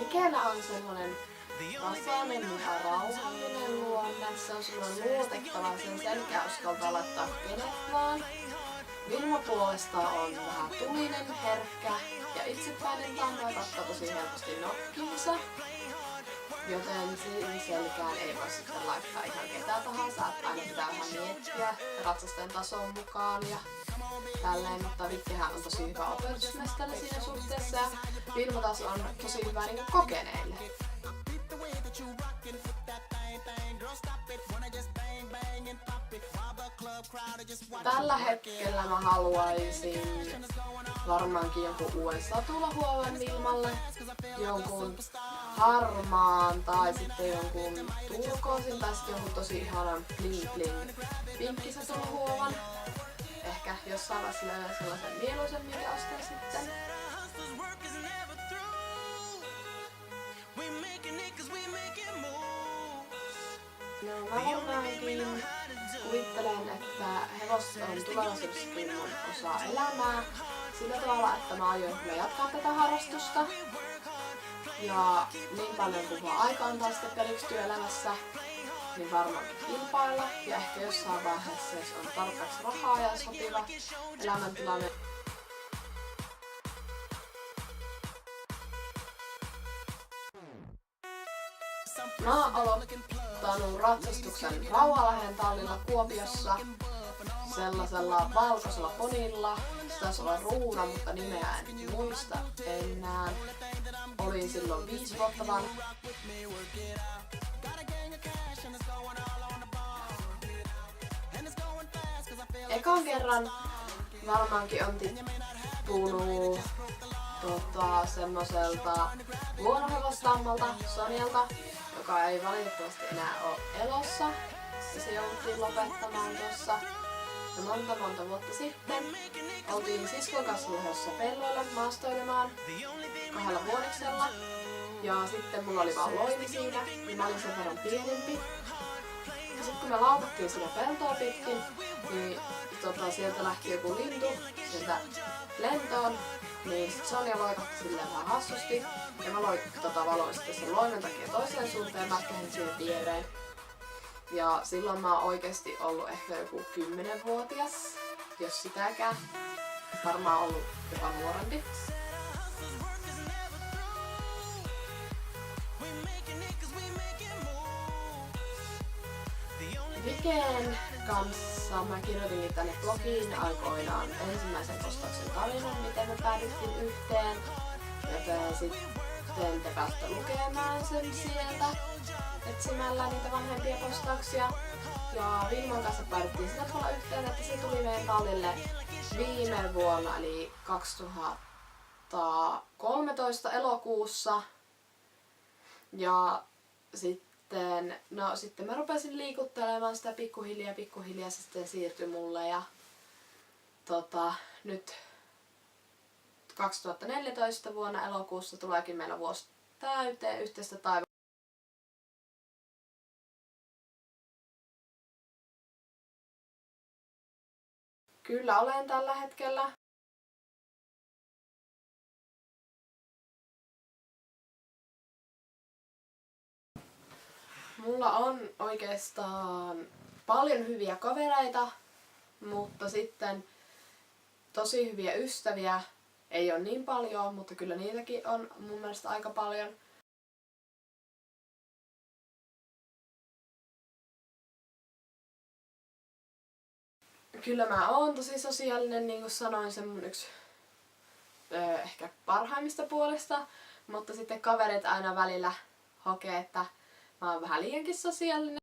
Mikellä on semmonen tasainen ja rauhallinen luonne. Se on semmonen luotettava, sen selkeä uskaltaa laittaa kenet vaan. Vilma puolestaan on vähän tulinen, herkkä ja itsepäinen tahtoa kattaa tosi helposti nokkiinsa. Joten siihen selkään ei voi sitten laittaa ihan ketä tahansa, että aina pitää vähän miettiä ratsastajan tason mukaan ja tälleen, mutta Vikkihän on tosi hyvä opetusmestari siinä suhteessa ja Vilma taas on tosi hyvä niin kokeneille. Tällä hetkellä mä haluaisin varmaankin jonkun uuden satulahuoven Vilmalle, jonkun harmaan tai sitten jonkun turkoosin tai sitten jonkun tosi ihanan bling bling pinkkisatulahuovan. Ehkä jossain vaiheessa löydän sellaisen mieluisen, mikä ostaa sitten. No mä varmaankin kuvittelen, että hevoset on tulevaisuudessakin mun osa elämää sillä tavalla, että mä aion kyllä jatkaa tätä harrastusta. Ja niin paljon kuin vaan aika antaa sitten periksi työelämässä, niin varmaankin kilpailla. Ja ehkä jossain vaiheessa, jos on tarpeeksi rahaa ja sopiva elämäntilanne. Mä oon aloittanut ratsastuksen Rauhalahden tallilla Kuopiossa sellaisella valkoisella ponilla. Se taisi olla Ruuna, mutta nimeä en muista enää. Olin silloin 5 vuotta vanha. Ekan kerran varmaankin on tippunut semmoselta luonnonhevostammalta Sonjalta, joka ei valitettavasti enää ole elossa. Se joutui lopettamaan tuossa monta vuotta sitten. Oltiin siskon kanssa lähdössä pelloille maastoilemaan 2 vuodeksella. Ja sitten mulla oli vaan loimi siinä, niin mä olin sen verran pienempi. Ja sitten kun me laukattiin siinä peltoa pitkin, niin sieltä lähti joku lintu sieltä lentoon. Niin sit Sonja loikahti silleen vähän hassusti. Ja mä valoin sitten sen loimen takia toiseen suuntaan ja mätkähin siihen viereen. Ja silloin mä oon oikeesti ollut ehkä joku 10-vuotias, jos sitäkään. Varmaan ollut jopa nuorempi. Viken kanssa mä kirjoitinkin tänne blogiin aikoinaan ensimmäisen postauksen tarinan, miten me päädyttiin yhteen. Joten sitten te päästä lukemaan sen sieltä etsimällä niitä vanhempia postauksia. Ja Vilman kanssa päädyttiin sillä tavalla yhteen, että se tuli meidän tallille viime vuonna, eli 2013 elokuussa. Ja sitten mä rupesin liikuttelemaan sitä pikkuhiljaa se sitten siirtyi mulle ja nyt 2014 vuonna elokuussa tuleekin meillä vuosi täyteen yhteistä taivasta. Kyllä olen tällä hetkellä. Mulla on oikeastaan paljon hyviä kavereita, mutta sitten tosi hyviä ystäviä ei ole niin paljon, mutta kyllä niitäkin on mun mielestä aika paljon. Kyllä mä oon tosi sosiaalinen, niin kuin sanoin, se mun yksi ehkä parhaimmista puolesta, mutta sitten kaverit aina välillä hokee, että mä oon vähän liiankin sosiaalinen.